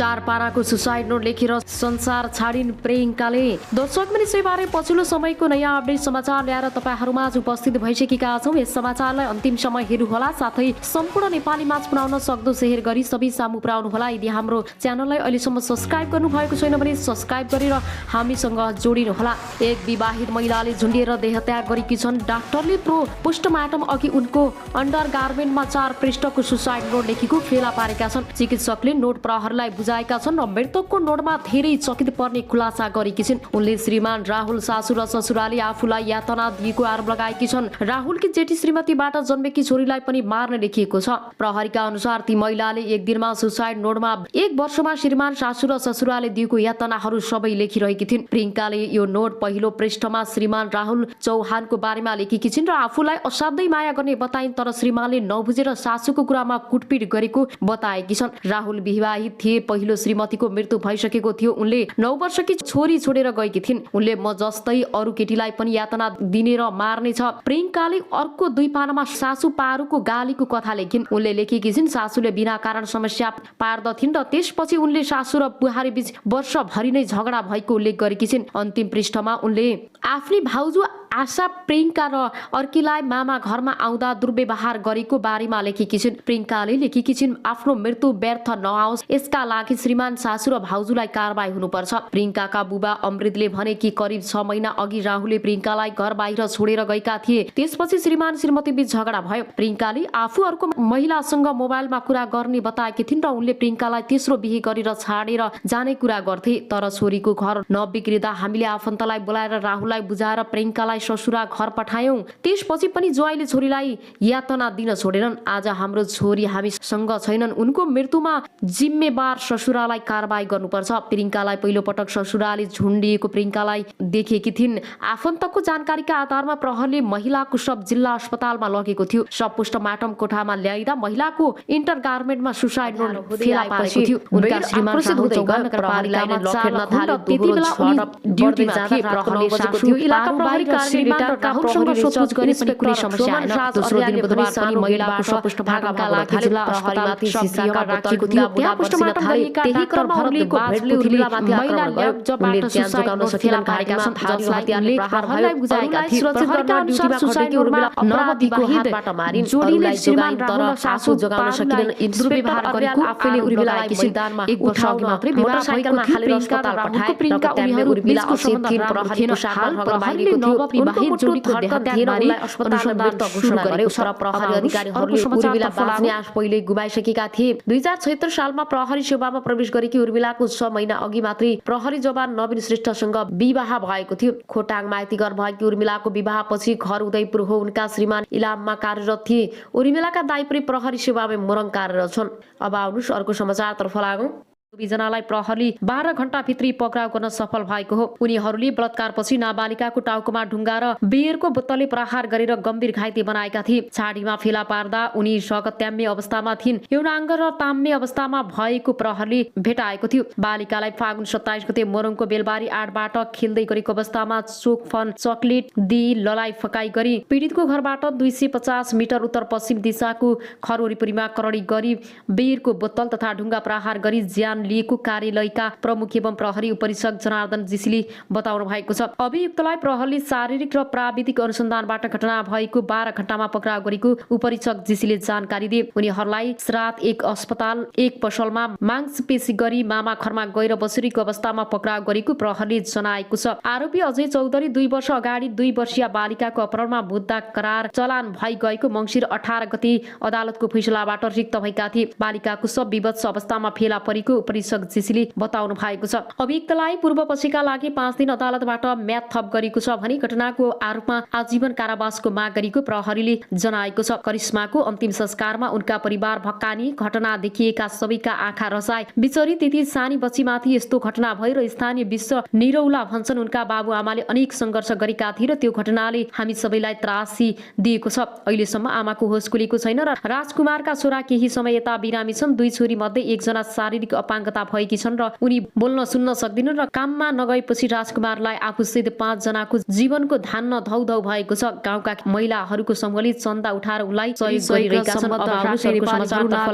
Car पाराको suicide note लेखेर संसार छाडिन् प्रियङ्काले। दर्शक मनिषबारे पछिल्लो समयको नयाँ अपडेट समाचार ल्याएर तपाईहरुमाझ उपस्थित भइसकेका छौं। यस समाचारलाई अन्तिम समय हेर्नुहोला, साथै सम्पूर्ण नेपालीमा पुर्याउन सक्दो शेयर गरी सबै सामु पुर्याउनु होला। यदि हाम्रो च्यानललाई अहिलेसम्म सब्स्क्राइब गर्नु भएको छैन भने सब्स्क्राइब गरेर हामीसँग जोडिनु होला। एक विवाहित महिलाले झुन्डिएर देहत्याग गरेकी छन्। डाक्टरले पोस्टमार्टम अघि उनको अन्डरगार्मेन्टमा 4 पृष्ठको सुसाइड नोट लेखेको फेला पारेका छन्। चिकित्सकले नोट प्रहरीलाई बुझाएका छन् र मृतकको नोटमा धेरै चकित पर्ने खुलासा गरेकी छिन्। उनले श्रीमान राहुल सासू र ससुराले आफूलाई यातना दिएको आरोप लगाएकी छन्। राहुलकी जेठी श्रीमतीबाट जन्मेकी छोरीलाई पनि मार्न लेखिएको छ। प्रहरीका अनुसार ती महिलाले एक दिनमा सुसाइड नोटमा 1 वर्षमा श्रीमान सासू र ससुराले दिएको यातनाहरू सबै लेखिरहेकी थिइन्। प्रियङ्काले यो नोट पहिलो पृष्ठमा श्रीमान राहुल चौहानको बारेमा लेखेकी छिन् र आफूलाई असाध्यै माया गर्ने बताइन्, तर श्रीमानले नबुझेर सासूको कुरामा कुटपिट गरेको बताएकी छन्। राहुल विवाहित थिए, पहिलो श्रीमतीको मृत्यु भइसकेको थियो। उनले 9 वर्षकी छोरी छोडेर गएकी थिइन्। उनले म जस्तै अरू केटीलाई पनि यातना दिने र मार्ने छ। प्रियङ्काले अर्को 2 पानामा सासू पारुको गालीको कथा लेखिन्। उनले लेखेकी छिन् सासूले बिना कारण समस्या पार्दथिन् र त्यसपछि उनले सासू र बुहारी बीच वर्षभरि नै झगडा भएको उल्लेख गरेकी छिन्। अन्तिम पृष्ठमा उनले आफ्नी भाउजू आशा प्रियङ्का र अर्कीलाई मामा घरमा आउँदा दुर्व्यवहार गरेको बारेमा लेखेकी छिन्। प्रियङ्काले लेखेकी छिन् आफ्नो मृत्यु व्यर्थ नआओस्, यसका लागि श्रीमान सासू र भाउजूलाई कारबाही हुनुपर्छ। प्रियङ्काका बुबा अमृतले भने कि करिब 6 महिना अघि राहुलले प्रियङ्कालाई घर बाहिर छोडेर गएका थिए। त्यसपछि श्रीमान श्रीमती बीच झगडा भयो। प्रियङ्काले आफू अर्को महिलासँग मोबाइलमा कुरा गर्ने बताएकी थिइन् र उनले प्रियङ्कालाई तेस्रो बिहे गरेर छाडेर जाने कुरा गर्थे। तर छोरीको घर नबिग्रिँदा हामीले आफन्तलाई बोलाएर राहुललाई बुझाएर प्रियङ्कालाई ससुरा घर पठायौं। त्यसपछि पनि ज्वाइँले छोरीलाई यातना दिन छोडेनन्। आज हाम्रो छोरी हामीसँग छैनन्। उनको मृत्युमा जिम्मेवार ससुरालाई कारबाही गर्नुपर्छ। प्रियङ्कालाई पहिलो पटक ससुराले झुन्डिएको प्रियङ्कालाई देखेकी थिइन्। आफन्तको जानकारीका आधारमा प्रहरीले महिलाको शव जिल्ला अस्पतालमा लगेको थियो। शव पोस्टमार्टम कोठामा ल्याइदा महिलाको इन्टरगार्मेन्टमा सुसाइड नोट फेला पारेको थियो। उनका श्रीमान राहुल चौहान नगरपालिकामा लखेड्न थाल्यो। त्यतिबेला उनी ड्युटीमा थिए। प्रहरीले सासू इलाका प्रहरीका श्रीमान राहुलसँग सोधपुछ गरे पनि कुनै समस्या आएन। दोस्रो दिन बुधबार पनि महिलाको शव पोस्टमार्टमका लागि जिल्ला अस्पतालमा शिशिका राखिएको थियो। त्यहाँ पोस्टमार्टम गरिएका त्यही क्रममा उनलेको भेटले उर्मिलामाथि आक्रमण भयो। उनले ज्यान जोगाउन सकिन पारेका छन्, जसलाई उनले प्रहरीलाई बुझाएका थिए। प्रहरीका अनुसार सुसाइड उर्मिला नवदिको हातबाट मारिन्। जोडीले श्रीमान राहुल र सासू जोगाउन सकिनन्। दुर्व्यवहार गरेको आफैले उर्मिलालाई किसिदानमा 1 वर्ष अघि मात्रै मोटरसाइकलमा हालेर अस्पताल पठाए। प्रियङ्का उनीहरू उर्मिला अचेत थिइन्। प्रहरीको साथमा प्रहरीले नवविवाहित जोडीको देहत्यागबारे अनुसन्धान घोषणा गरेको छ। प्रहरी अधिकारीहरूले उर्मिला बाँच्ने आश पहिले गुमाइसकेका थिए। 2076 सालमा प्रहरी सेवामा प्रवेश गरेकी उर्मिलाको 6 महिना अघि मात्रै प्रहरी जवान नवीन श्रेष्ठसँग विवाह भएको थियो। खोटाङ माइतीघर भएकी उर्मिलाको विवाहपछि घर उदयपुर हो। उनका श्रीमान इलाममा कार्यरत थिए। उर्मिलाका दाइ पनि प्रहरी सेवामा मोरङ कार्यरत छन्। अब आउनुहोस् अर्को समाचारतर्फ लागौं। दुवैजनालाई प्रहरीले 12 घण्टा भित्री पक्राउ गर्न सफल भएको हो। उनीहरूले बलात्कारपछि नाबालिकाको टाउकोमा ढुङ्गा र बियरको बोतलले प्रहार गरेर गम्भीर घाइते बनाएका थिए। छाडीमा फेला पार्दा उनी सकत्याम्य अवस्थामा थिइन्। यौनाङ्ग र ताम्य अवस्थामा भएको प्रहरीले भेटाएको थियो। बालिकालाई फागुन 27 गते मोरङको बेलबारी 8बाट खेल्दै गरेको अवस्थामा चोकफन चकलेट दिई ललाई फकाई गरी पीडितको घरबाट 250 मिटर उत्तर पश्चिम दिशाको खर वरिपरिमा करडी गरी बियरको बोतल तथा ढुङ्गा प्रहार गरी ज्यान लिएको कार्यालयका प्रमुख एवं प्रहरी उपरीक्षक जनार्दन जीसीले बताउनु भएको छ। अभियुक्तलाई प्रहरीले शारीरिक र प्राविधिक अनुसन्धानबाट घटना भएको 12 घण्टामा पक्राउ गरेको उपरीक्षक जीसीले जानकारी दिए। उनीहरूलाई श्राद्ध 1 अस्पताल 1 पसलमा मांसपेशी गरी मामा घरमा गएर बसुरीको अवस्थामा पक्राउ गरेको प्रहरीले जनाएको छ। आरोपी अजय चौधरी 2 वर्ष अगाडि 2 वर्षीय बालिकाको अपहरणमा मुद्दा करार चलान भई गएको मङ्सिर 18 गते अदालतको फैसलाबाट रिक्त भएका थिए। बालिकाको सब विवश अवस्थामा फेला परेको उपरीक्षक जीसीले बताउनु भएको छ। अभियुक्तलाई पूर्व पक्षका लागि 5 दिन अदालतबाट म्याद थप गरेको छ भने घटनाको आरोपमा आजीवन कारावासको माग गरेको प्रहरीले जनाएको छ। करिश्माको अन्तिम संस्कारमा उनका परिवार भक्कानी। घटना देखिएका सबैका आँखा रसाए। बिचरी त्यति सानी बच्चीमाथि यस्तो घटना भयो र स्थानीय विश्व निरौला भन्छन्। उनका बाबुआमाले अनेक सङ्घर्ष गरेका थिए र त्यो घटनाले हामी सबैलाई त्रासी दिएको छ। अहिलेसम्म आमाको होस खुलेको छैन र राजकुमारका छोरा केही समय यता बिरामी छन्। 2 छोरी मध्ये 1 जना शारीरिक अपाङ्ग विकलाङ्गता भएकी छन् र उनी बोल्न सुन्न सक्दिनन् र काममा नगएपछि राजकुमारलाई आफूसहित 5 जनाको जीवनको धान्न धौधौ भएको छ। गाउँका महिलाहरूको समूहले चन्दा उठाएर उनलाई सहयोग गरिरहेका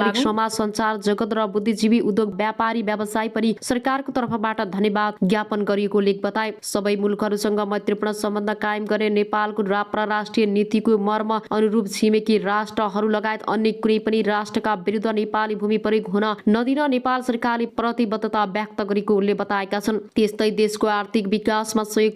छन्। समाज सञ्चार जगत र बुद्धिजीवी उद्योग व्यापारी व्यवसाय पनि सरकारको तर्फबाट धन्यवाद ज्ञापन गरिएको लेख बताए। सबै मुलुकहरूसँग मैत्रीपूर्ण सम्बन्ध कायम गर्ने नेपालको परराष्ट्रिय नीतिको मर्म अनुरूप छिमेकी राष्ट्रहरू लगायत अन्य कुनै पनि राष्ट्रका विरुद्ध नेपाली भूमि प्रयोग हुन नदिन नेपाल सरकारले प्रतिबद्धता व्यक्त गरेको उनले बताएका छन्। त्यस्तै देशको आर्थिक विकासमा सहयोग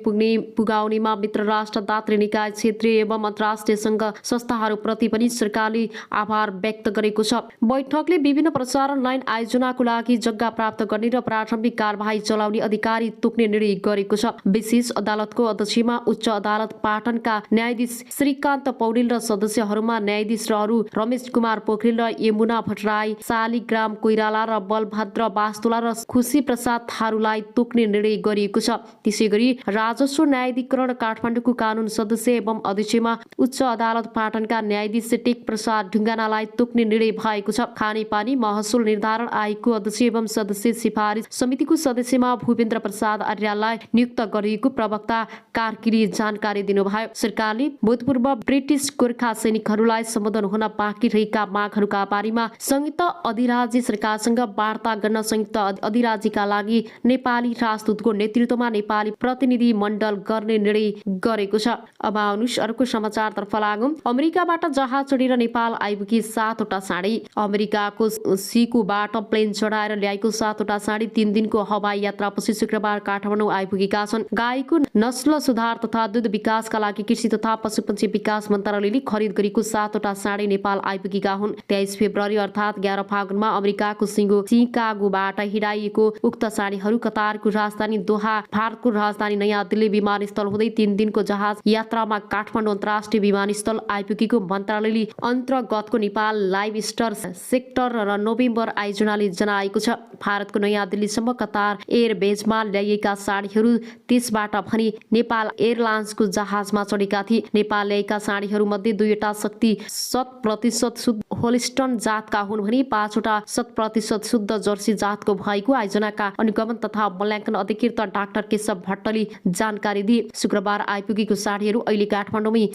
पुगाउनेमा मित्र राष्ट्र, दात्री निकाय, क्षेत्रीय एवं अन्तर्राष्ट्रिय सङ्घ संस्थाहरूप्रति पनि सरकारले आभार व्यक्त गरेको छ। बैठकले विभिन्न प्रसारण लाइन आयोजनाको लागि जग्गा प्राप्त गर्ने र प्रारम्भिक कारबाही चलाउने अधिकारी तोक्ने निर्णय गरेको छ। विशेष अदालतको अध्यक्षमा उच्च अदालत पाटनका न्यायाधीश श्रीकान्त पौडेल र सदस्यहरूमा न्यायाधीशहरू रमेश कुमार पोखरेल र यमुना भट्टराई, शालिग्राम कोइराला र बलभद्र वास्तुला र खुशी प्रसाद थारूलाई तोक्ने निर्णय गरिएको छ। त्यसैगरी राजस्व न्यायाधिकरण काठमाडौँको कानून सदस्य एवं अध्यक्षमा उच्च अदालत पाटनका न्यायाधीश टेक प्रसाद ढुङ्गानालाई तोक्ने निर्णय भएको छ। खानेपानी महसुल निर्धारण आयोगको अध्यक्ष एवं सदस्य सिफारिस समितिको सदस्यमा भूपेन्द्र प्रसाद आर्यलाई नियुक्त गरिएको प्रवक्ता कार्कीले जानकारी दिनुभयो। सरकारले भूतपूर्व ब्रिटिस गोर्खा सैनिकहरूलाई सम्बोधन हुन बाँकी रहेका मागहरूका बारेमा संयुक्त अधिराज्य सरकारसँग वार्ता गर्न संयुक्त अधिराज्यका लागि नेपाली राजदूतको नेतृत्वमा नेपाली प्रतिनिधि मण्डल गर्ने निर्णय गरेको छ। अब आउनुहोस् अर्को समाचारतर्फ लागौं। अमेरिकाबाट जहाज चढेर नेपाल आइपुगी 7वटा साँढे। अमेरिकाको सिकुबाट प्लेन चढाएर ल्याएको 7वटा साँढे 3 दिनको हवाई यात्रापछि शुक्रबार काठमाडौँ आइपुगेका छन्। गाईको नस्ल सुधार तथा दूध विकासका लागि कृषि तथा पशुपक्षी विकास मन्त्रालयले खरिद गरेको 7वटा साँढे नेपाल आइपुगेका हुन्। 23 फेब्रुअरी अर्थात् 11 फागुनमा अमेरिकाको सिकागोबाट हिँडाइएको उक्त साँढेहरू कतारको राजधानी दोहा, भारतको राजधानी नयाँ दिल्ली विमानस्थल हुँदै 3 दिनको जहाज यात्रामा काठमाडौँ अन्तर्राष्ट्रिय विमानस्थल आइपुगेको मन्त्रालयले अन्तर्गतको नेपाल लाइभ स्टर सेक्टर र नोभेम्बर आयोजनाले जनाएको छ। भारतको नयाँ दिल्लीसम्म कतार एयरबेजमा ल्याइएका साँढेहरू त्यसबाट भने नेपाल एयरलाइन्सको जहाजमा चढेका थिए। नेपाल ल्याएका साँढेहरू मध्ये 2वटा शक्ति 100% शुद्ध होलिस्टन जातका हुन् भने 5वटा 100% शुद्ध जर्सी जातको भएको आयोजनाका अनुगमन तथा मूल्याङ्कन अधिकृत डाक्टर केशव भट्टले जानकारी दिए। शुक्रबार आइपुगेको साँढेहरू अहिले काठमाडौँमै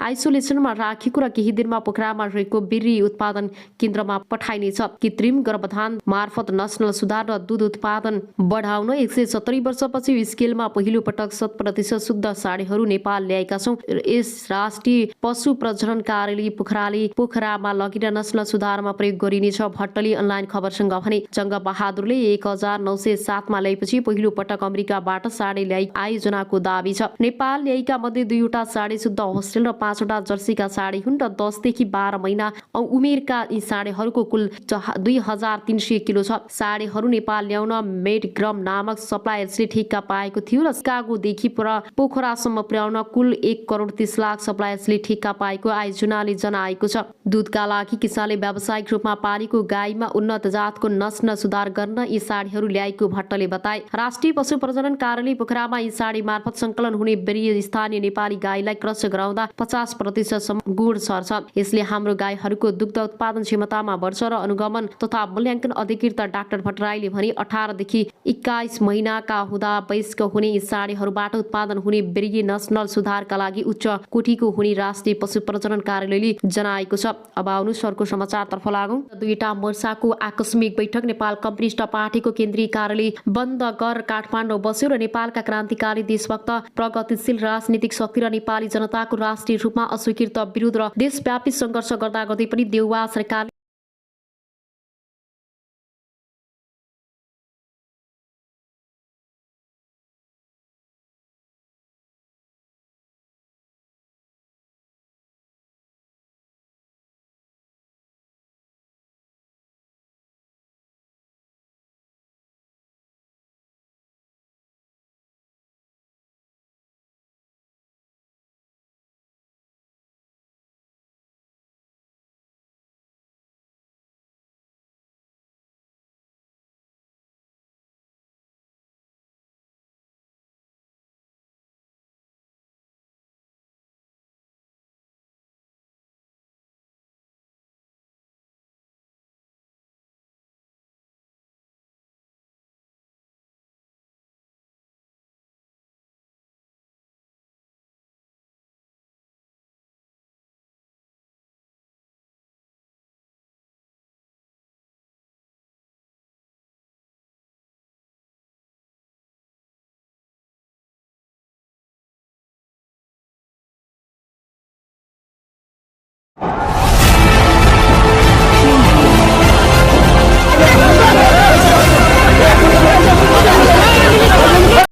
आइसोलेसनमा राखिएको र केही दिनमा पोखरामा रहेको बिर्री उत्पादन केन्द्रमा पठाइनेछ। कृत्रिम गर्भधान मार्फत नस्ल सुधार र दूध उत्पादन बढाउन 170 वर्षपछि स्केलमा पहिलो पटक 100% शुद्ध साँढेहरू नेपाल ल्याएका छौं। यस राष्ट्रिय पशु प्रजनन कार्यालय पोखरामा लगेर नस्ल सुधारमा प्रयोग गरिनेछ। भट्टले अनलाइन खबरसँग भने जङ्ग बहादुरले 1907 मा ल्याएपछि पहिलो पटक अमेरिकाबाट साँढे ल्याई आयोजनाको दाबी छ। नेपाल ल्याएका मध्ये 2वटा साँढे शुद्ध होस्टेल र 5वटा जर्सीका साँढे हुन् र 10 देखि 12 महिना उमेरका यी साँढेहरूको कुल 2300 किलो छ। साँढेहरू नेपाल ल्याउन मेडग्रम नामक सप्लायर्सले ठेक्का पाएको थियो र सिकागोदेखि पोखरासम्म पुर्याउन कुल 1 करोड 30 लाख सप्लायर्सले ठेक्का पाएको आयोजनाले जनाएको छ। दूधका लागि किसानले व्यावसायिक रूपमा पालेको गाईमा उन्नत जातको नस्ल सुधार गर्न यी साँढेहरू ल्याएको भट्टले बताए। राष्ट्रिय पशु प्रजनन कार्यालय पोखरामा यी साँढे मार्फत संकलन हुने बेरिय स्थानीय नेपाली गाईलाई क्रस गराउँदा 50% सम्म गुण सर्छ। यसले हाम्रो गाईहरूको दुग्ध उत्पादन क्षमतामा बढ्छ र अनुगमन तथा मूल्याङ्कन अधिकृत डाक्टर भट्टराईले भने 18 देखि 21 महिनाका हुँदा वयस्क हुने यी साँढेहरूबाट उत्पादन हुने बेरिय नस्ल सुधारका लागि उच्च कोटिको हुने राष्ट्रिय पशु प्रजनन कार्यालयले जनाएको छ। अब आउनुहोस् अर्को समाचारतर्फ लागौं। 2वटा मोर्चाको आकस्मिक बैठक। नेपाल कम्युनिस्ट पार्टीको केन्द्रीय कार्यालय बन्द गर काठमाडौँ बस्यो र नेपालका क्रान्तिकारी देशभक्त प्रगतिशील राजनीतिक शक्ति र नेपाली जनताको राष्ट्रिय रूपमा अस्वीकृत विरोध र देशव्यापी सङ्घर्ष गर्दा गर्दै पनि देउवा सरकारले